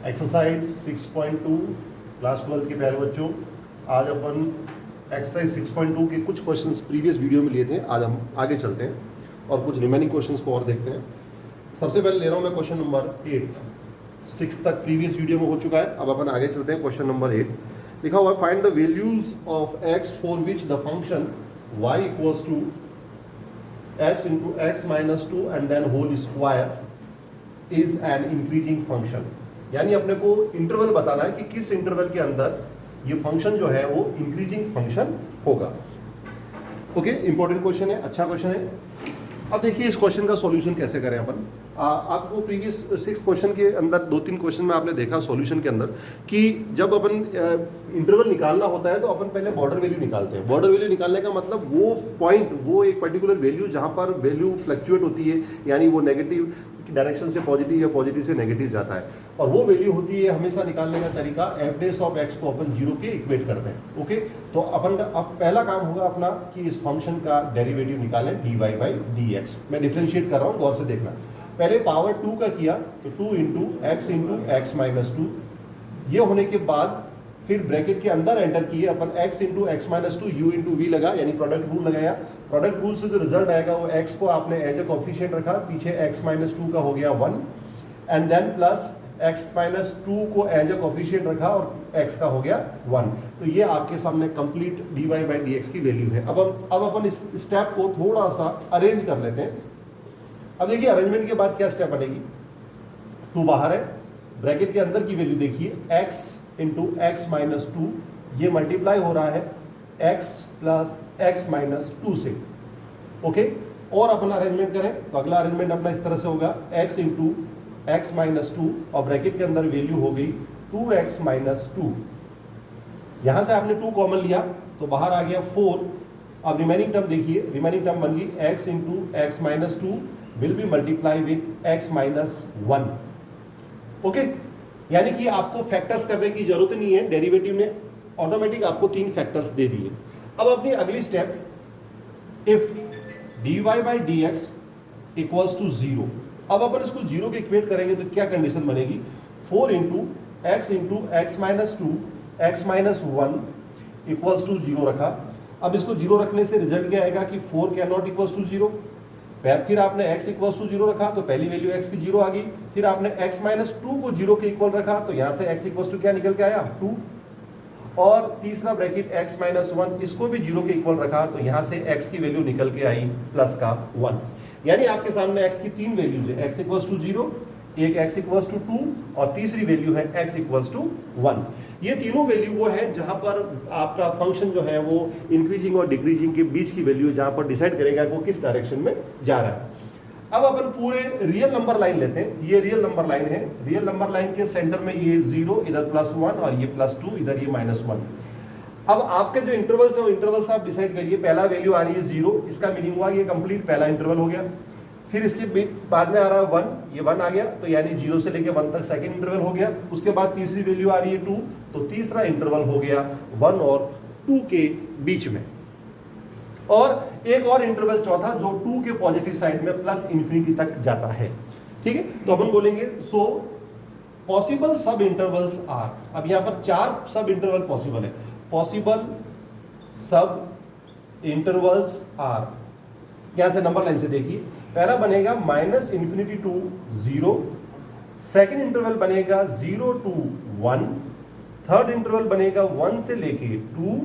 Exercise 6.2 class 12 के प्यारे बच्चों, आज अपन एक्सरसाइज 6.2 के कुछ क्वेश्चंस प्रीवियस वीडियो में लिए थे। आज हम आगे चलते हैं और कुछ रिमेनिंग क्वेश्चंस को और देखते हैं। सबसे पहले ले रहा हूं मैं क्वेश्चन नंबर 8। 6 तक प्रीवियस वीडियो में हो चुका है। अब अपन आगे चलते हैं। क्वेश्चन नंबर 8 लिखा हुआ है, find the values of x for which the function y equals to x into x minus 2 and then whole square is an increasing function. यानी अपने को इंटरवल बताना है कि किस इंटरवल के अंदर ये फंक्शन जो है वो इंक्रीजिंग फंक्शन होगा। ओके, इंपॉर्टेंट क्वेश्चन है, अच्छा क्वेश्चन है। अब देखिए इस क्वेश्चन का सॉल्यूशन कैसे करें अपन। आपको प्रीवियस 6 क्वेश्चन के अंदर 2-3 क्वेश्चन में आपने देखा सॉल्यूशन के अंदर कि जब अपन इंटरवल निकालना होता है तो अपन पहले बॉर्डर वैल्यू निकालते हैं। बॉर्डर वैल्यू निकालने का मतलब वो पॉइंट, वो एक पर्टिकुलर वैल्यू जहाँ पर वैल्यू फ्लक्चुएट होती है, यानी वो नेगेटिव डायरेक्शन से पॉजिटिव या पॉजिटिव से नेगेटिव जाता है, और वो वैल्यू होती है हमेशा निकालने का तरीका एफ डेस ऑफ एक्स को अपन 0 के इक्वेट करते हैं। ओके, तो अपन का अब पहला काम होगा अपना कि इस फंक्शन का डेरिवेटिव निकालें dy बाई डी एक्स। मैं डिफ्रेंशिएट कर रहा हूँ, गौर से देखना। पहले पावर 2 का किया तो 2 इंटू एक्स माइनस 2। ये होने के बाद फिर ब्रैकेट के अंदर एंटर किए अपन x into x minus 2 u into v लगा, यानी प्रोडक्ट रूल लगाया। प्रोडक्ट रूल से जो रिजल्ट आएगा वो x को आपने एज ए कोफिशिएंट रखा, पीछे x माइनस 2 का हो गया 1 and then plus x minus 2 को एज ए कोफिशिएंट रखा और x का हो गया 1। तो ये आपके सामने complete dy by d x की वैल्यू है। अब अपन इस स्टेप को थोड़ा सा अरेंज कर लेते हैं। अब देखिए अरेंजमेंट के बाद क्या स्टेप बनेगी। 2 बाहर है, ब्रैकेट के अंदर की वैल्यू देखिए x इंटू एक्स माइनस 2, ये मल्टीप्लाई हो रहा है x प्लस एक्स माइनस 2 से। ओके, और अपना अरेंजमेंट करें तो अगला अरेंजमेंट अपना इस तरह से होगा x इंटू एक्स माइनस 2 और ब्रैकेट के अंदर वैल्यू हो गई 2x माइनस 2। यहां से आपने 2 कॉमन लिया तो बाहर आ गया 4। अब रिमेनिंग टर्म देखिए, रिमेनिंग टर्म बन गई x into x minus 2 will be multiply with x minus 1। Okay, यानी कि आपको फैक्टर्स करने की जरूरत नहीं है, डेरिवेटिव ने ऑटोमेटिक आपको 3 फैक्टर्स दे दिए। अब अपनी अगली step, if dy by d x equals to 0। अब अपन इसको 0 के इक्वेट करेंगे तो क्या कंडीशन बनेगी। 4 into x minus 2 x minus 1 equals to 0 रखा। अब इसको 0 रखने से रिजल्ट क्या आएगा कि 4 कैन नॉट इक्वल्स टू 0। फिर आपने x इक्वल्स टू 0 रखा तो पहली वैल्यू x की 0 आ गई। फिर आपने x माइनस 2 को 0 के इक्वल रखा तो यहां से x इक्वल्स टू क्या निकल के आया 2। और तीसरा ब्रैकेट x माइनस 1, इसको भी 0 के इक्वल रखा तो यहां से x की वैल्यू निकल के आई प्लस का 1। यानी आपके सामने x की 3 वैल्यूज है, x इक्वल्स टू 0, एक x इक्वल्स टू 2 और तीसरी वैल्यू है x इक्वल्स टू 1। ये तीनों वैल्यू वो है जहां पर आपका फंक्शन जो है वो इंक्रीजिंग और डिक्रीजिंग के बीच की वैल्यू जहां पर डिसाइड करेगा वो किस डायरेक्शन में जा रहा है। अब अपन पूरे रियल नंबर लाइन लेते हैं। ये रियल नंबर लाइन है, रियल नंबर लाइन के सेंटर में ये 0, इधर +1 और ये +2, इधर ये -1। अब आपके जो इंटरवल्स है वो इंटरवल्स आप डिसाइड करिए। पहला वैल्यू आ रही है 0, इसका मीनिंग हुआ ये कंप्लीट पहला इंटरवल हो गया। फिर इसके बाद में आ रहा है 1, ये 1 आ गया तो यानी 0 से लेके 1 तक सेकंड इंटरवल हो गया। उसके बाद तीसरी वैल्यू आ रही है 2, तो तीसरा इंटरवल हो गया 1 और 2 के बीच में। और एक और इंटरवल चौथा जो 2 के पॉजिटिव साइड में प्लस इंफिनिटी तक जाता है। ठीक है, तो अपन बोलेंगे सो पॉसिबल सब इंटरवल्स आर। अब यहां पर 4 सब इंटरवल पॉसिबल है। पॉसिबल सब इंटरवल्स आर, यहां से नंबर लाइन से देखिए। पहला बनेगा -∞ टू 0, सेकेंड इंटरवल बनेगा 0 टू 1, थर्ड इंटरवल बनेगा 1 से लेके 2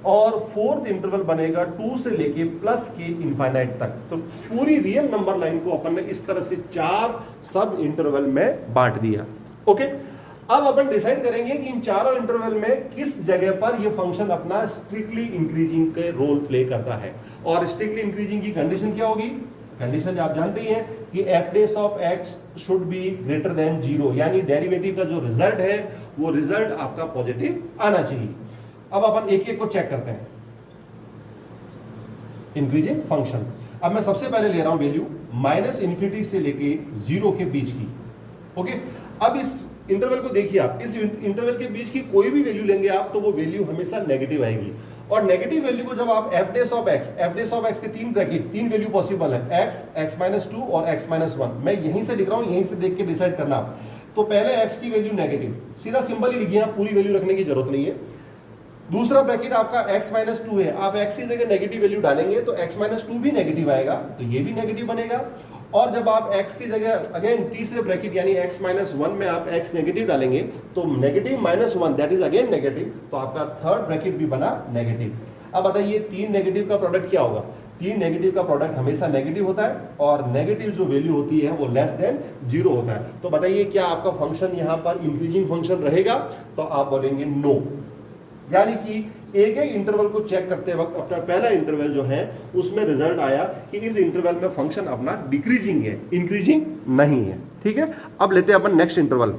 और फोर्थ इंटरवल बनेगा 2 से लेके प्लस के इनफाइनाइट तक। तो पूरी रियल नंबर लाइन को अपन ने इस तरह से 4 सब इंटरवल में बांट दिया। ओके, अब अपन डिसाइड करेंगे कि इन चारों इंटरवल में किस जगह पर ये फंक्शन अपना स्ट्रिक्टली इंक्रीजिंग के रोल प्ले करता है। और स्ट्रिक्टली इंक्रीजिंग की कंडीशन क्या होगी। कंडीशन आप जानते ही हैं कि F days of x should be greater than 0, यानी डेरिवेटिव का जो रिजल्ट है वो रिजल्ट आपका पॉजिटिव आना चाहिए। अब अपन एक एक को चेक करते हैं। इंक्रीजिंग फंक्शन, अब मैं सबसे पहले ले रहा हूं वैल्यू -∞ से लेके 0 के बीच की। ओके, अब इस इंटरवल को देखिए आप, इस इंटरवल के बीच की कोई भी वैल्यू लेंगे आप तो वो वैल्यू हमेशा नेगेटिव आएगी। और नेगेटिव वैल्यू को जब आप एफ डेस ऑफ एक्स के तीन ब्रैकेट, तीन वैल्यू पॉसिबल है, एक्स, एक्स माइनस टू और एक्स माइनस वन। मैं यहीं से लिख रहा हूं, यहीं से देख के डिसाइड करना आप। तो पहले एक्स की वैल्यू नेगेटिव, सीधा सिंपल ही लिखिए आप, पूरी वैल्यू रखने की जरूरत नहीं है। दूसरा ब्रैकेट आपका x माइनस टू है, आप x की जगह नेगेटिव वैल्यू डालेंगे तो x माइनस टू भी नेगेटिव आएगा, तो ये भी नेगेटिव बनेगा। और जब आप x की जगह अगेन तीसरे ब्रैकेट यानी x माइनस वन में आप x नेगेटिव डालेंगे तो negative minus one that is again negative, तो आपका थर्ड ब्रैकेट भी बना नेगेटिव। अब बताइए तीन नेगेटिव का प्रोडक्ट क्या होगा? तीन नेगेटिव का प्रोडक्ट हमेशा नेगेटिव होता है और नेगेटिव जो वैल्यू होती है वो लेस देन जीरो होता है। तो बताइए क्या आपका फंक्शन यहाँ पर इंक्रीजिंग फंक्शन रहेगा? तो आप बोलेंगे नो। यानी कि एक ही इंटरवल को चेक करते वक्त अपना पहला इंटरवल जो है उसमें रिजल्ट आया कि इस इंटरवल में फंक्शन अपना डिक्रीजिंग है, इंक्रीजिंग नहीं है। ठीक है, अब लेते हैं अपन नेक्स्ट इंटरवल।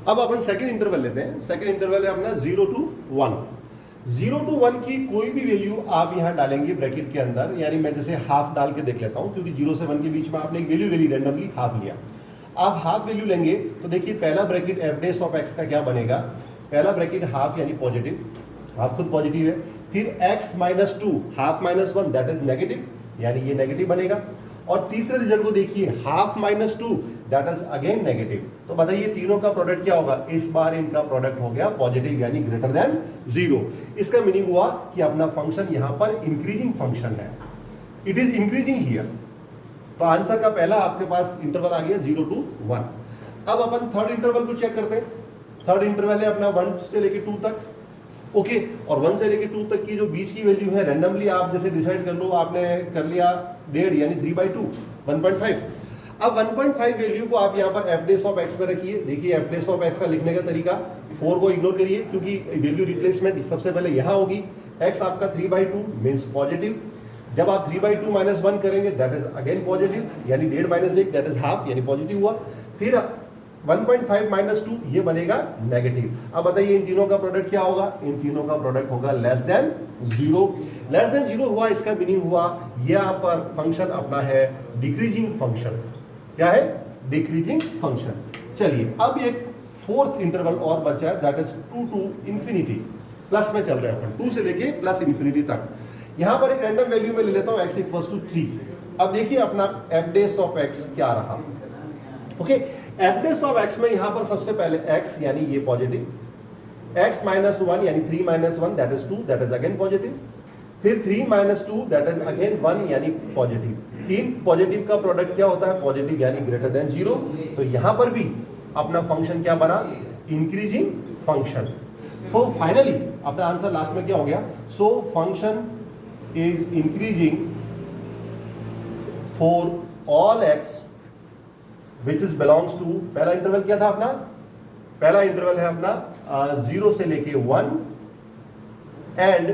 अब अपन सेकंड इंटरवल लेते हैं। सेकंड इंटरवल है अपना 0 to 1। 0 to 1 की कोई भी वैल्यू आप यहां डालेंगे ब्रैकेट के अंदर, यानी मैं जैसे हाफ डाल के देख लेता हूं, क्योंकि 0 से 1 के बीच में आपने एक वैल्यू ले ली, रैंडमली हाफ लिया। आप हाफ वैल्यू लेंगे तो देखिए पहला bracket F days of x का क्या बनेगा? पहला ब्रैकेट हाफ यानी पॉजिटिव, हाफ खुद पॉजिटिव है। फिर x minus two, half minus one that is negative, यानी ये नेगेटिव बनेगा। और तीसरे रिजल्ट को देखिए, half minus two that is again negative. तो बताइए तीनों का प्रोडक्ट क्या होगा? इस बार इनका प्रोडक्ट हो गया पॉजिटिव यानी ग्रेटर देन जीरो। इसका मीनिंग हुआ कि अपना फंक्शन यहां पर इंक्रीजिंग फंक्शन है, इट इज इंक्रीजिंग हियर। तो आंसर का पहला आपके पास इंटरवल आ गया 0 to 1। अब अपन थर्ड इंटरवल को चेक करते हैं। थर्ड इंटरवल है अपना 1 से लेके 2 तक। ओके, और 1 से लेके 2 तक की जो बीच की वैल्यू है रैंडमली आप जैसे डिसाइड कर लो, आपने कर लिया 1.5 यानी 3/2 1.5। अब 1.5 वैल्यू को आप यहाँ पर एफ डेस ऑफ एक्स पे रखिए। देखिए एफ डेस ऑफ एक्स का लिखने का तरीका, 4 को इग्नोर करिए क्योंकि वैल्यू रिप्लेसमेंट सबसे पहले यहाँ होगी। एक्स आपका 3/2 मीन्स पॉजिटिव। जब आप 3/2 माइनस 1 करेंगे दैट इज अगेन पॉजिटिव, यानी 1.5 माइनस 1 दैट इज हाफ यानी पॉजिटिव हुआ। फिर 1.5 माइनस 2 ये बनेगा नेगेटिव। अब बताइए इन तीनों का प्रोडक्ट क्या होगा? इन तीनों का प्रोडक्ट होगा less than zero. Less than zero हुआ, इसका मीनिंग हुआ यहाँ पर फंक्शन अपना है डिक्रीजिंग फंक्शन। क्या है? Decreasing function. चलिए अब एक फोर्थ इंटरवल और बचा है that is 2 to infinity। Plus में चल रहे हैं अपन, 2 से लेके प्लस इन्फिनिटी तक। यहां पर एक रैंडम वैल्यू में ले लेता हूं x इक्वल्स टू 3। अब देखिए अपना एफ डेस ऑफ x क्या रहा? Okay, F days of x में यहां पर सबसे पहले x यानी ये पॉजिटिव, x माइनस 1 यानी 3 minus 1 that is 2 that is again positive. फिर 3 माइनस 2 दैट इज अगेन 1 यानी पॉजिटिव। तीन पॉजिटिव का प्रोडक्ट क्या होता है? पॉजिटिव यानी ग्रेटर देन जीरो। तो यहां पर भी अपना फंक्शन क्या बना? Increasing function. सो फाइनली अपना आंसर लास्ट में क्या हो गया? So function is increasing for all x which is belongs to, पहला इंटरवल क्या था अपना? पहला इंटरवल है अपना 0 से लेके 1 एंड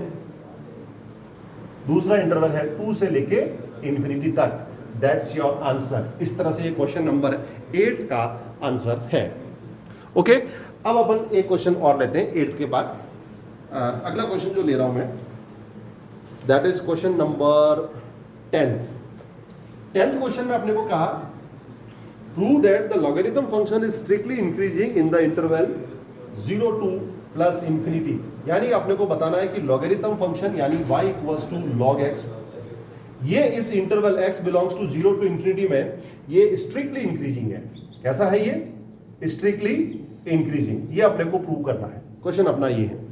दूसरा इंटरवल है 2 से लेके इंफिनिटी तक। That's your answer. इस तरह से ये क्वेश्चन नंबर 8 का आंसर है। ओके, अब अपन एक क्वेश्चन और लेते हैं 8 के बाद। अगला क्वेश्चन जो ले रहा हूं मैं that is question number 10th question में अपने को कहा prove that the logarithm function is strictly increasing in the interval 0 to plus infinity. यानी अपने को बताना है कि लॉगरिथम फंक्शन यानी y equals to log x, ये इस interval x belongs to 0 to infinity में ये स्ट्रिक्टली इंक्रीजिंग है। कैसा है ये? Strictly increasing. ये अपने को प्रूव करना है। क्वेश्चन अपना ये है,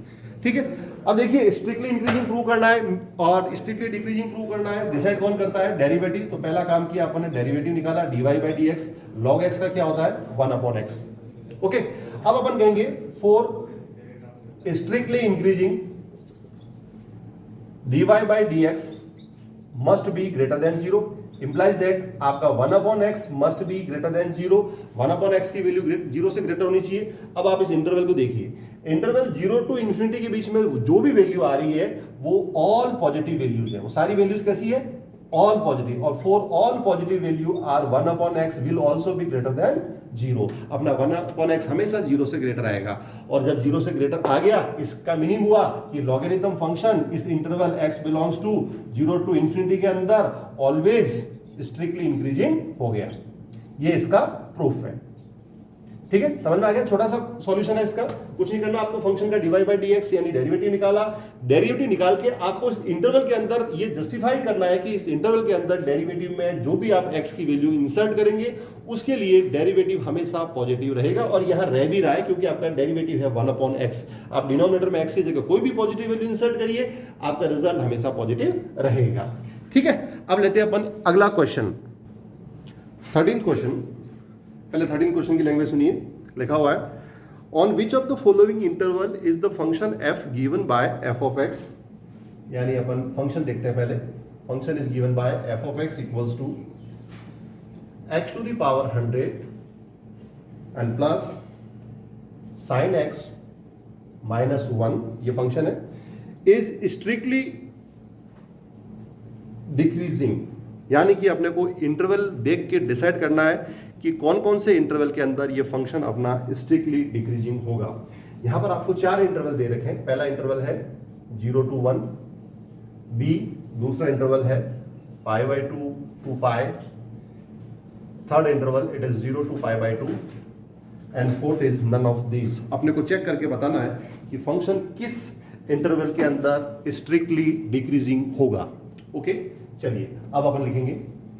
ठीक है। अब देखिए स्ट्रिक्टली इंक्रीजिंग प्रूव करना है और स्ट्रिक्टली डिक्रीजिंग प्रूव करना है। डिसाइड कौन करता है? डेरिवेटिव। तो पहला काम किया अपन ने, डेरिवेटिव निकाला dy/dx। log x का क्या होता है? 1/x। ओके, अब अपन कहेंगे for strictly increasing dy/dx must be greater than zero, implies that आपका 1/x must be greater than zero. 1/x की वैल्यू 0 से ग्रेटर होनी चाहिए। अब आप इस इंटरवल को देखिए, इंटरवल 0 to इंफिनिटी के बीच में जो भी वैल्यू आ रही है वो ऑल पॉजिटिव वैल्यूज है। वो सारी वैल्यूज कैसी है? All positive. और for all positive value are 1/x will also be greater than zero. अपना 1/x हमेशा 0 से ग्रेटर आएगा और जब 0 से ग्रेटर आ गया इसका मीनिंग हुआ कि लॉगरिथम फंक्शन इस interval x belongs to 0 to infinity के अंदर ऑलवेज स्ट्रिक्टली इंक्रीजिंग हो गया। ये इसका प्रूफ है, ठीक है, समझ में आ गया? छोटा सा सॉल्यूशन है इसका, कुछ नहीं करना आपको, फंक्शन का dy बाई dx यानी डेरिवेटिव निकाला, डेरिवेटिव निकाल के आपको इस इंटरवल के अंदर ये जस्टिफाई करना है कि इस इंटरवल के अंदर डेरिवेटिव में जो भी आप x की वैल्यू इंसर्ट करेंगे उसके लिए डेरिवेटिव हमेशा पॉजिटिव रहेगा, और यहां रह भी रहा है क्योंकि आपका डेरिवेटिव है 1/x। आप डिनोमिनेटर में x की जगह कोई भी पॉजिटिव वैल्यू इंसर्ट करिए, आपका रिजल्ट हमेशा पॉजिटिव रहेगा। ठीक है, अब लेते हैं अपन अगला क्वेश्चन, 13th क्वेश्चन। पहले 13 क्वेश्चन की लैंग्वेज सुनिए, लिखा हुआ है on which of the following interval is the function f given by f of x, यानी अपन फंक्शन देखते हैं पहले, function is given by f of x equals to x to the power 100 and plus sin x minus 1, ये function है, is strictly decreasing, यानी कि अपने को इंटरवल देख के डिसाइड करना है कि कौन कौन से इंटरवल के अंदर ये फंक्शन अपना स्ट्रिक्टली डिक्रीजिंग होगा। यहां पर आपको 4 इंटरवल दे रखे हैं। पहला इंटरवल है 0 to 1, बी दूसरा इंटरवल है π/2 to π, third interval it is 0 to π/2 and fourth is none of this. अपने को चेक करके बताना है कि फंक्शन किस इंटरवल के अंदर स्ट्रिक्टली डिक्रीजिंग होगा। ओके, चलिए अब अपन लिखेंगे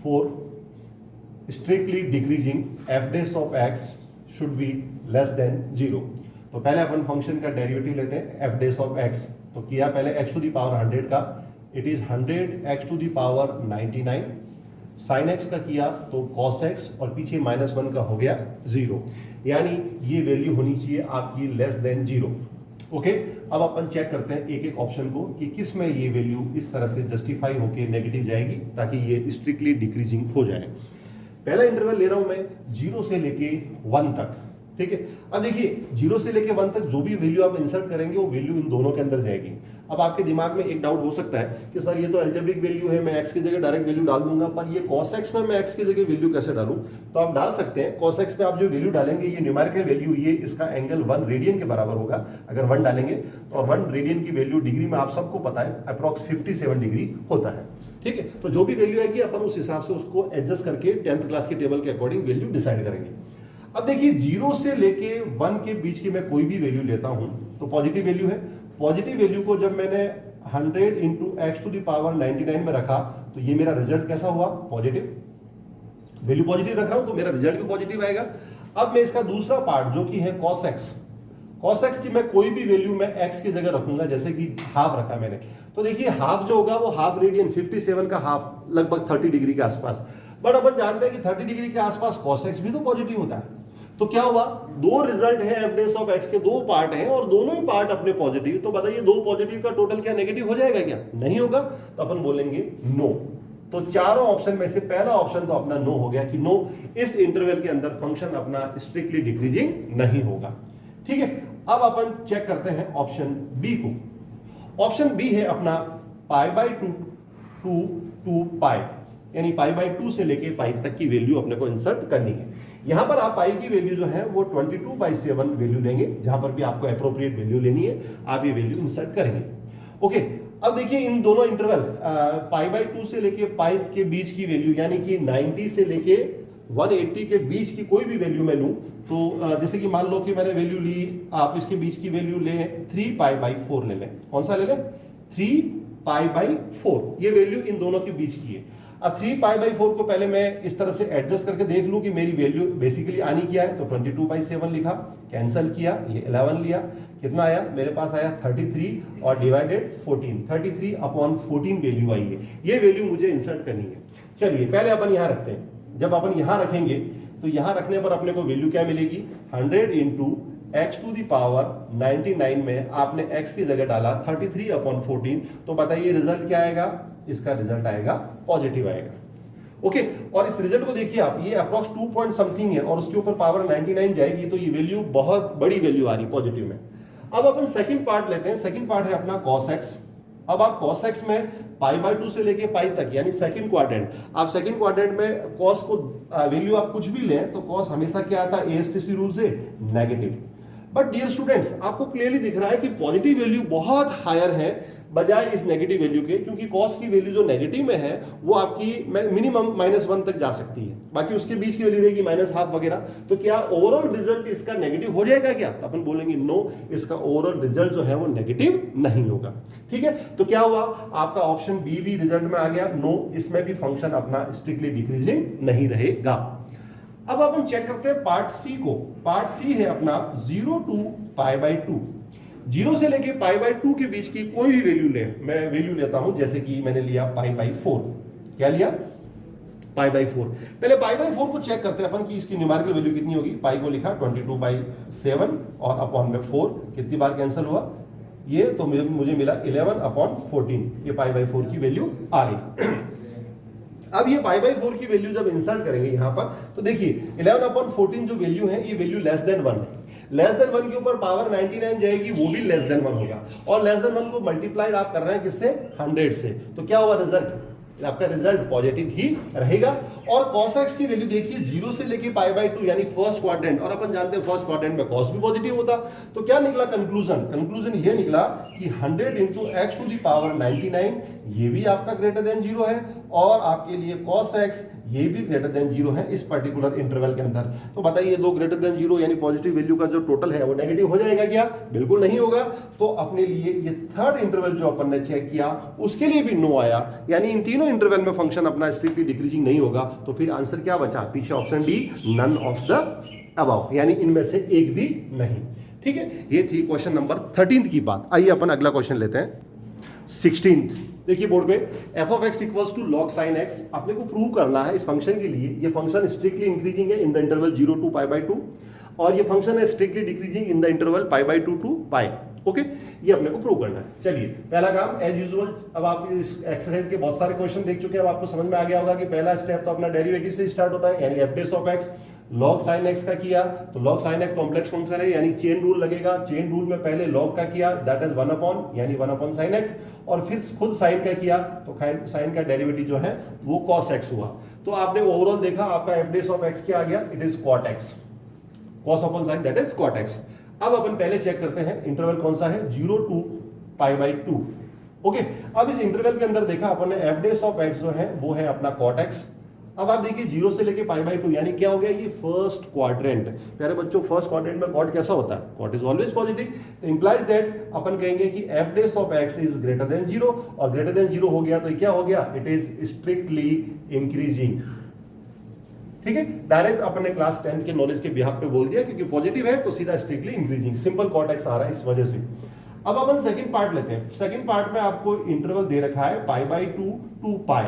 for strictly decreasing F days of x should be less than 0। तो पहले अपन फंक्शन का डेरिवेटिव लेते हैं एफ डेस ऑफ एक्स, तो किया पहले x टू दी पावर 100 का, it is 100 x to the power 99, sine x का किया तो कॉस एक्स और पीछे -1 का हो गया 0, यानी ये वैल्यू होनी चाहिए आपकी लेस देन 0। ओके, अब अपन चेक करते हैं एक एक ऑप्शन को कि किस में ये वैल्यू इस तरह से जस्टिफाई होके नेगेटिव जाएगी ताकि ये स्ट्रिक्टली डिक्रीजिंग हो जाए। पहला इंटरवल ले रहा हूं मैं 0 से लेके 1 तक। ठीक है, अब देखिए 0 से लेके 1 तक जो भी वैल्यू आप इंसर्ट करेंगे वो वैल्यू इन दोनों के अंदर जाएगी। अब आपके दिमाग में एक डाउट हो सकता है कि सर ये तो अलजेब्रिक वैल्यू है, मैं x की जगह डायरेक्ट वैल्यू डाल दूंगा, पर ये cos x में मैं x की जगह वैल्यू कैसे डालूं? तो आप डाल सकते हैं cos x पे आप जो वैल्यू डालेंगे ये न्यूमेरिकल वैल्यू, ये इसका एंगल 1 रेडियन के बराबर होगा अगर 1 डालेंगे तो, और 1 रेडियन की वैल्यू डिग्री में आप सबको पता है अप्रॉक्स 57 डिग्री होता है। ठीक है, तो जो भी वैल्यू आएगी अपन उस हिसाब से उसको एडजस्ट करके 10th क्लास के टेबल के अकॉर्डिंग वैल्यू डिसाइड करेंगे। अब देखिए 0 से लेके 1 के बीच की मैं कोई भी वैल्यू लेता हूं तो पॉजिटिव वैल्यू है। पॉजिटिव वैल्यू को जब मैंने 100 into x to the power 99 में रखा तो ये मेरा रिजल्ट कैसा हुआ? पॉजिटिव। वैल्यू पॉजिटिव रख रहा हूं तो मेरा रिजल्ट भी पॉजिटिव आएगा। अब मैं इसका दूसरा पार्ट जो कि है cos x, cos x की मैं कोई भी वैल्यू मैं x की जगह रखूंगा, जैसे कि हाफ रखा मैंने, तो देखिए हाफ जो होगा वो हाफ रेडियन 57 का हाफ लगभग 30 डिग्री के आसपास। बट अपन जानते हैं कि 30 डिग्री के आसपास cos x भी तो पॉजिटिव होता है। तो क्या हुआ, दो रिजल्ट है एफ डेस ऑफ एक्स के, दो पार्ट हैं और दोनों ही पार्ट अपने पॉजिटिव, तो बताइए दो पॉजिटिव का टोटल क्या नेगेटिव हो जाएगा क्या? नहीं होगा, तो अपन बोलेंगे नो। तो चारों ऑप्शन में से पहला ऑप्शन तो अपना नो हो गया कि नो, इस इंटरवल के अंदर फंक्शन अपना स्ट्रिक्टली डिक्रीजिंग नहीं होगा। ठीक है, अब अपन चेक करते हैं ऑप्शन बी को। ऑप्शन बी है अपना π/2 to π, यानी π/2 से लेके π तक की वैल्यू अपने को इंसर्ट करनी है। यहां पर आप π की वैल्यू जो है वो 22/7 वैल्यू लेंगे, जहां पर भी आपको एप्रोप्रिएट वैल्यू लेनी है आप ये वैल्यू इंसर्ट करेंगे। ओके, अब देखिए इन दोनों इंटरवल π/2 से लेके π के बीच की वैल्यू, यानी कि 90 से लेके 180 के बीच की कोई भी वैल्यू मैं लूं तो जैसे कि मान लो कि मैंने वैल्यू ली, आप इसके बीच की वैल्यू लें 3π/4 ले लें। कौन सा ले लें? 3π/4, ये वैल्यू इन दोनों के बीच की है। अब 3π/4 को पहले मैं इस तरह से एडजस्ट करके देख लूं कि मेरी वैल्यू बेसिकली आनी क्या है, तो 22/7 लिखा, कैंसिल किया, ये 11 लिया, कितना आया मेरे पास? आया 33 और डिवाइडेड 14, 33/14 वैल्यू आई है। ये वैल्यू मुझे इंसर्ट करनी है। चलिए पहले अपन यहां रखते हैं। जब अपन यहां रखेंगे तो यहां रखने पर अपने को वैल्यू क्या मिलेगी? 100 into x to the power 99 में आपने x की जगह डाला 33/14, तो बताइए रिजल्ट क्या आएगा? इसका रिजल्ट आएगा पॉजिटिव आएगा। ओके, और इस रिजल्ट को देखिए आप, ये अप्रॉक्स 2 पॉइंट समथिंग है और उसके ऊपर पावर 99 जाएगी, तो ये वैल्यू बहुत बड़ी वैल्यू आ रही पॉजिटिव में। अब अपन सेकंड पार्ट लेते हैं। सेकंड पार्ट है अपना cos x। अब आप cos x में π/2 से लेके π तक, यानी सेकंड क्वाड्रेंट, आप सेकंड क्वाड्रेंट में cos को वैल्यू आप कुछ भी लें तो cos हमेशा क्या आता है? ASTC रूल से नेगेटिव। बट डियर स्टूडेंट्स, आपको क्लियरली दिख रहा है कि पॉजिटिव वैल्यू बहुत हायर है बजाय इस नेगेटिव वैल्यू के, क्योंकि कॉस की वैल्यू जो नेगेटिव में है वो आपकी मिनिमम -1 तक जा सकती है, बाकी उसके बीच की वैल्यू रहेगी -1/2 वगैरह। तो क्या ओवरऑल रिजल्ट इसका नेगेटिव हो जाएगा क्या? तो अपन बोलेंगे नो, इसका ओवरऑल रिजल्ट जो है वो नेगेटिव नहीं होगा। ठीक है, तो क्या हुआ, आपका ऑप्शन बी भी रिजल्ट में आ गया नो, इसमें भी फंक्शन अपना स्ट्रिक्टली डिक्रीजिंग नहीं रहेगा। अब अपन चेक करते हैं पार्ट सी को। पार्ट सी है अपना 0 to π/2। 0 से लेके π/2 के बीच की कोई भी वैल्यू ले, मैं वैल्यू लेता हूं, जैसे कि मैंने लिया π/4। क्या लिया? π/4। पहले π/4 को चेक करते हैं अपन कि इसकी न्यूमेरिकल वैल्यू कितनी होगी। पाई को लिखा 22/7 और अपॉन में 4, कितनी बार कैंसिल हुआ ये, तो मुझे मिला 11/14। ये π/4 की वैल्यू आ गई। अब ये π/4 की वैल्यू जब इंसर्ट करेंगे यहां पर, तो देखिए 11/14 जो वैल्यू है ये वैल्यू लेस देन 1 है। लेस देन 1 के ऊपर पावर 99 जाएगी, वो भी लेस देन 1 होगा, और लेस देन 1 को मल्टीप्लाइड आप कर रहे हैं किससे? 100 से। तो क्या हुआ रिजल्ट? आपका रिजल्ट पॉजिटिव ही रहेगा। और cos x की वैल्यू देखिए 0 से लेके π/2 यानी फर्स्ट क्वाड्रेंट, और अपन जानते हैं फर्स्ट क्वाड्रेंट में cos भी पॉजिटिव होता। तो क्या निकला कंक्लूजन? कंक्लूजन ये निकला कि 100 into x to the power 99 ये भी आपका ग्रेटर देन 0 है, और आपके लिए cos x ये भी ग्रेटर देन 0 है इस पर्टिकुलर इंटरवल के अंदर। तो बताइए, दो ग्रेटर देन 0 यानी पॉजिटिव वैल्यू का जो टोटल है वो नेगेटिव हो जाएगा क्या? बिल्कुल नहीं होगा। तो अपने लिए ये थर्ड इंटरवल जो अपन ने चेक किया उसके लिए भी नो आया, यानी इन तीनों इंटरवल में फंक्शन अपना स्ट्रिक्टली डिक्रीजिंग नहीं होगा। तो फिर आंसर क्या बचा? पीछे option D, none of the above, यानी इनमें से एक भी नहीं। ठीक है, ये थी क्वेश्चन नंबर 13 की बात। आइए अपन अगला क्वेश्चन लेते हैं 16th। देखिए बोर्ड पे f of x equals to log sin x। आपने को प्रूव करना है इस फंक्शन के लिए, ये फंक्शन स्ट्रिक्टली इंक्रीजिंग है इन द इंटरवल 0 to π/2, और ये फंक्शन है strictly decreasing in the interval π/2 to π। Okay, ये अपने को प्रूव करना है। चलिए पहला काम एज यूजुअल, अब आप इस एक्सरसाइज के बहुत सारे क्वेश्चन देख चुके हैं, अब आपको समझ में आ गया होगा कि पहला स्टेप तो अपना डेरिवेटिव से स्टार्ट होता है, यानी f dash of x। log sin x का किया तो log sin x complex function है, यानी चेन रूल लगेगा। चेन रूल में पहले log का किया, दैट इज 1 यानी 1 sin x, और फिर खुद sin का किया तो sin का डेरिवेटिव जो है वो cos x हुआ। तो आपने ओवरऑल देखा आपका f dash of x क्या आ गया? It is cot x, cos upon sin that is cot x। अब अपन पहले चेक करते हैं इंटरवल कौन सा है, 0 to π/2। ओके, अब इस इंटरवल के अंदर देखा अपन ने f dash of x जो है वो है अपना cot x। अब आप देखिए 0 से लेके π/2 यानी क्या हो गया? ये फर्स्ट क्वाड्रेंट। प्यारे बच्चों, फर्स्ट क्वाड्रेंट में कॉट कैसा होता है? Cot is always positive. तो इंप्लाइज दैट अपन कहेंगे कि f dash of x is greater than 0, और ग्रेटर देन 0 हो गया तो क्या हो गया? It is strictly increasing. ठीक है, डायरेक्ट अपन ने क्लास 10 के नॉलेज के बिहाफ पे बोल दिया, क्योंकि पॉजिटिव है तो सीधा strictly increasing, simple cot x आ रहा है इस वजह से। अब अपन सेकंड पार्ट लेते हैं। सेकंड पार्ट में आपको इंटरवल दे रखा है π/2 to π।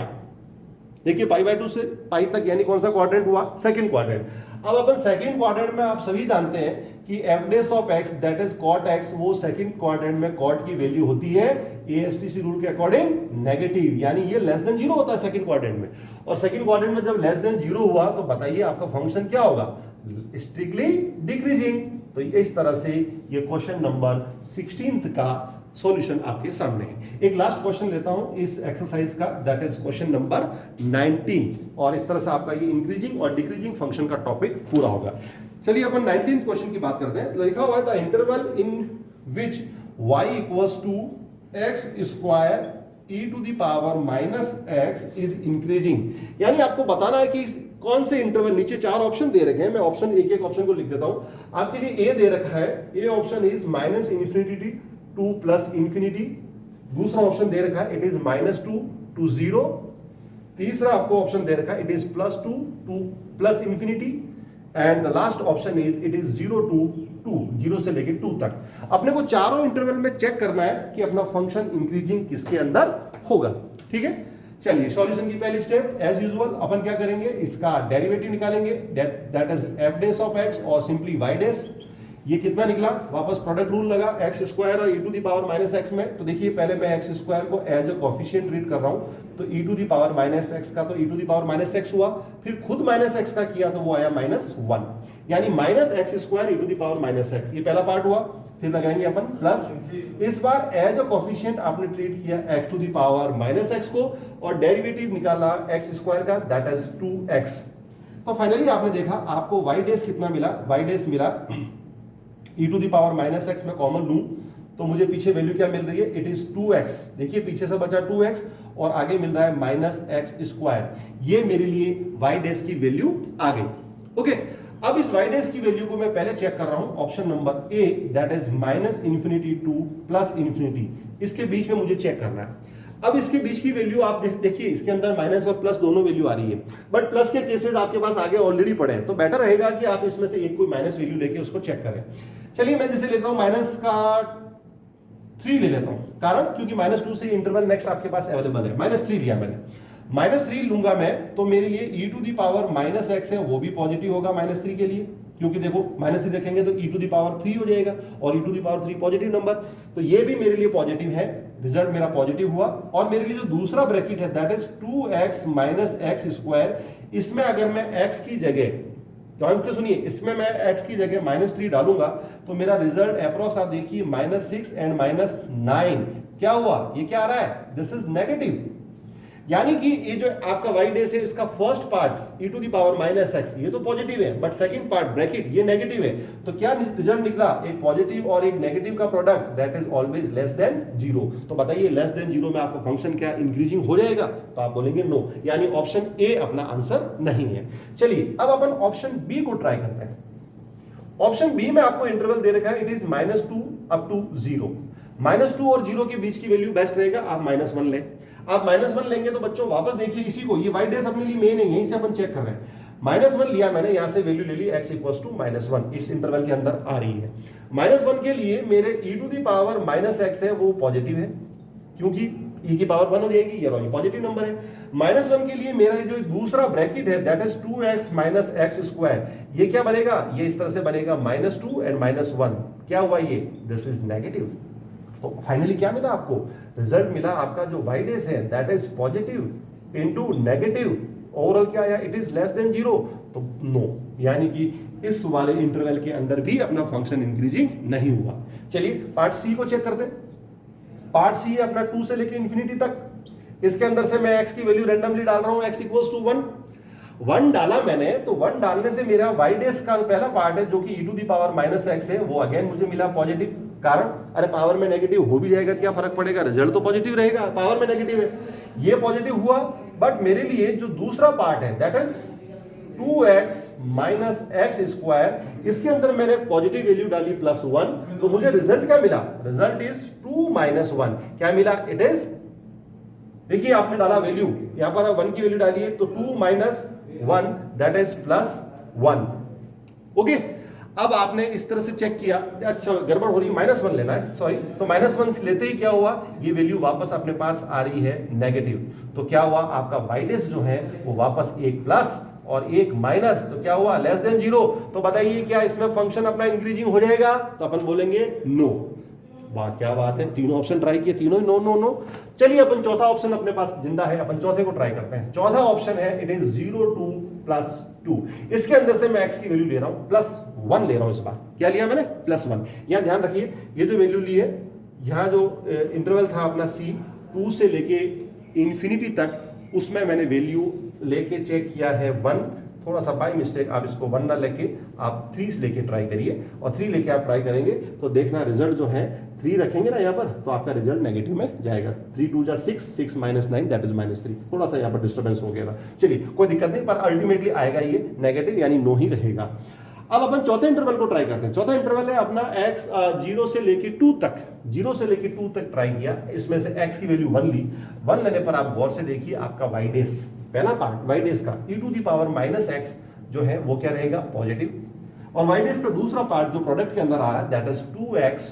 देखिए π/2 से π तक यानी कौन सा क्वाड्रेंट हुआ? Second quadrant. अब अपन सेकंड क्वाड्रेंट में आप सभी जानते हैं कि f dash of x that is cot x, वो सेकंड क्वाड्रेंट में cot की वैल्यू होती है ASTC रूल के अकॉर्डिंग नेगेटिव, यानी ये लेस देन 0 होता है सेकंड क्वाड्रेंट में। और सेकंड क्वाड्रेंट में जब लेस देन 0 हुआ तो बताइए आपका फंक्शन क्या होगा? Strictly decreasing. तो इस तरह से ये क्वेश्चन नंबर 16th का सॉल्यूशन आपके सामने है। एक लास्ट क्वेश्चन लेता हूं इस एक्सरसाइज का, दैट इज क्वेश्चन नंबर 19, और इस तरह से आपका ये इंक्रीजिंग और डिक्रीजिंग फंक्शन का टॉपिक पूरा होगा। चलिए अपन 19th क्वेश्चन की बात करते हैं। लिखा हुआ है the interval in which y equals to x square e to the power -x is increasing, यानी आपको बताना है कि कौन से इंटरवल, नीचे 4 ऑप्शन दे रखे हैं, मैं ऑप्शन एक ऑप्शन को लिख देता हूं आपके लिए। ए दे रखा है, ए ऑप्शन इज -∞ टू +∞। दूसरा ऑप्शन दे रखा है इट इज -2 to 0। तीसरा आपको ऑप्शन दे रखा है it is +2 to +∞, and the last option is it is 0 to 2, 0 से लेके 2 तक। अपने को चारों इंटरवल में चेक करना है कि अपना फंक्शन इंक्रीजिंग किसके अंदर होगा। ठीक है, चलिए सॉल्यूशन की पहली स्टेप एज यूजुअल अपन क्या करेंगे? इसका डेरिवेटिव निकालेंगे, that is f dash of x और सिंपली y dash। ये कितना निकला? वापस प्रोडक्ट रूल लगा एक्स स्क्वायर और e to the power -x में। तो देखिए पहले मैं x स्क्वायर को एज अ कोएफिशिएंट रीड कर रहा हूं, तो e to the power -x का तो e to the power -x हुआ, फिर खुद -x का किया तो वो आया -1, यानी -x square e to the power -x। ये पहला पार्ट हुआ। फिर लगाएंगे अपन प्लस, इस बार एज अ कोएफिशिएंट आपने ट्रीट किया x to the power -x को, और डेरिवेटिव निकाला x स्क्वायर का, दैट इज 2x। तो फाइनली आपने देखा आपको y डैश कितना मिला? y डैश मिला e to the power minus x में कॉमन लूं तो मुझे पीछे वैल्यू क्या मिल रही है, इट इज 2x। देखिए पीछे से बचा 2x और आगे मिल रहा है माइनस एक्स स्क्वायर। ये मेरे लिए y डैश की वैल्यू आ गई। ओके, अब इस y डैश की वैल्यू को मैं पहले चेक कर रहा हूं option number A, that is minus infinity two plus infinity. इसके बीच में मुझे चेक करना है। अब इसके बीच की वैल्यू आप देखिए, इसके अंदर माइनस और प्लस दोनों वैल्यू आ रही है, बट प्लस के केसेस आपके पास आगे ऑलरेडी पड़े हैं, तो बेटर रहेगा कि आप इसमें से एक कोई माइनस वैल्यू लेके उसको चेक करें। चलिए मैं जैसे लेता हूं माइनस का 3 ले लेता हूं, कारण क्योंकि -2 से इंटरवल नेक्स्ट आपके पास अवेलेबल है। -3 लिया मैंने, -3 लूंगा मैं तो मेरे लिए e to the power minus x है वो भी पॉजिटिव होगा -3 के लिए, क्योंकि देखो -3 रखेंगे तो e टू द पावर 3 हो जाएगा और e to the power 3 positive number, तो ये भी मेरे लिए पॉजिटिव है। रिजल्ट मेरा पॉजिटिव हुआ। और मेरे लिए जो दूसरा ब्रैकेट है that is 2x minus x square, इसमें अगर मैं x की जगह, ध्यान से सुनिए, इसमें मैं x की जगह -3 डालूंगा तो मेरा रिजल्ट अप्रोक्स आप देखिए -6 एंड -9 क्या हुआ, ये क्या आ रहा है, दिस इज नेगेटिव। यानी कि ये जो आपका y डैश है इसका first part e to the power minus x ये तो पॉजिटिव है, बट सेकंड पार्ट ब्रैकेट ये नेगेटिव है। तो क्या रिजल्ट निकला, एक पॉजिटिव और एक नेगेटिव का product that is always less than 0। तो बताइए लेस देन 0 में आपका फंक्शन क्या इंक्रीजिंग हो जाएगा, तो आप बोलेंगे नो, यानी ऑप्शन ए अपना आंसर नहीं है। चलिए अब अपन ऑप्शन बी को ट्राई करते हैं। ऑप्शन बी में आपको इंटरवल दे रखा है, इट इज -2 अप टू 0। -2 और 0 के बीच की वैल्यू बेस्ट रहेगा, आप -1 लें। आप -1 लेंगे तो बच्चों वापस देखिए इसी को, ये y डैश अपने लिए मेन है, यहीं से अपन चेक कर रहे हैं। -1 लिया मैंने, यहां से वैल्यू ले ली x इक्वल्स टू -1, इस इंटरवल के अंदर आ रही है। -1 के लिए मेरे e to the power minus x है वो पॉजिटिव है, क्योंकि e की पावर 1 हो जाएगी, ये पॉजिटिव नंबर है। -1 के लिए मेरा जो दूसरा ब्रैकेट है that is 2x minus x square, ये क्या बनेगा, ये इस तरह से बनेगा -2 एंड -1, क्या हुआ ये, दिस इज नेगेटिव। तो फाइनली क्या मिला आपको, रिजल्ट मिला आपका जो y डैश है that is positive into negative, overall क्या आया, इट इज लेस देन 0, तो नो, यानी कि इस वाले इंटरवल के अंदर भी अपना फंक्शन इंक्रीजिंग नहीं हुआ। चलिए पार्ट सी को चेक करते हैं। पार्ट सी है अपना 2 से लेकर इंफिनिटी तक, इसके अंदर से मैं x की वैल्यू रैंडमली डाल रहा हूं, x इक्वल्स टू 1 डाला मैंने, तो 1 डालने से मेरा y डैश का पहला पार्ट है जो कि e to the power minus x है वो अगेन मुझे मिला पॉजिटिव। कारण अरे पावर में नेगेटिव हो भी जाएगा क्या फर्क पड़ेगा, रिजल्ट तो पॉजिटिव रहेगा, पावर में नेगेटिव है, ये पॉजिटिव हुआ। बट मेरे लिए जो दूसरा पार्ट है that is 2x minus x square, इसके अंदर मैंने पॉजिटिव वैल्यू डाली +1, तो मुझे रिजल्ट क्या मिला, रिजल्ट इज 2 - 1, क्या मिला, इट इज, देखिए आपने डाला वैल्यू, यहां पर 1 की वैल्यू डाली है तो 2 - 1 दैट इज +1। ओके, अब आपने इस तरह से चेक किया, अच्छा गड़बड़ हो रही है, -1 लेना है, सॉरी, तो -1 लेते ही क्या हुआ, ये वैल्यू वापस अपने पास आ रही है नेगेटिव, तो क्या हुआ आपका y डैश जो है वो वापस एक प्लस और एक माइनस, तो क्या हुआ, लेस देन 0। तो बताइए क्या इसमें फंक्शन अपना इंक्रीजिंग हो जाएगा, तो अपन बोलेंगे नो। वाह क्या बात है, तीनों ऑप्शन ट्राई किए, तीनों ही नो नो नो। चलिए अपन चौथा ऑप्शन अपने पास जिंदा है, अपन चौथे को ट्राई करते हैं। चौथा ऑप्शन है इट इज 0 2 +2, इसके अंदर से मैं x की वैल्यू ले रहा हूं, +1 ले रहा हूं, इस बार क्या लिया मैंने, +1। यहां ध्यान रखिए ये जो वैल्यू ली है, यहां जो इंटरवल था अपना c 2 से लेके इंफिनिटी तक, उसमें मैंने वैल्यू लेके चेक किया है 1, थोड़ा सा बाय मिस्टेक आप इसको 1 ना लेके आप 3 लेके ट्राई करिए, और 3 लेके आप ट्राई करेंगे तो देखना रिजल्ट जो है 3 रखेंगे ना यहाँ पर, तो आपका रिजल्ट नेगेटिव में जाएगा। 3 2 जा 6, 6 - 9 दैट इज -3, थोड़ा सा यहाँ पर डिस्टर्बेंस हो गया था। चलिए कोई दिक्कत नहीं, पर अल्टीमेटली आएगा ये नेगेटिव, यानी नो ही रहेगा। अब अपन चौथे इंटरवल को ट्राई करते हैं। चौथा इंटरवल है अपना x 0 से लेके 2 तक, 0 से लेके 2 तक ट्राई किया, इसमें से x की वैल्यू 1 ली। 1 लेने पर आप गौर से देखिए आपका y डैश, पहला पार्ट y डैश का e to the power minus x जो है वो क्या रहेगा, पॉजिटिव, और y डैश का दूसरा पार्ट जो प्रोडक्ट के अंदर आ रहा है that is 2x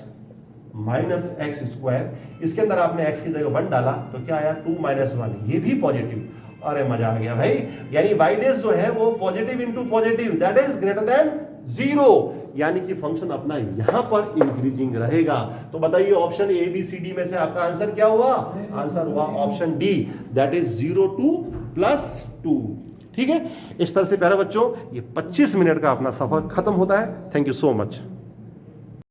minus x square, इसके अंदर आपने x की जगह 1 डाला तो क्या आया, 2 - 1, ये भी पॉजिटिव। अरे मजा आ गया भाई, यानी y डैश जो है वो positive into positive that is greater than 0, यानी कि फंक्शन अपना यहां पर इंक्रीजिंग रहेगा। तो बताइए option A B C D में से आपका आंसर क्या हुआ, आंसर हुआ ऑप्शन डी, दैट इज 0 2 +2। ठीक है, इस तरह से प्यारे बच्चों ये 25 मिनट का अपना सफर खत्म होता है। Thank you so much.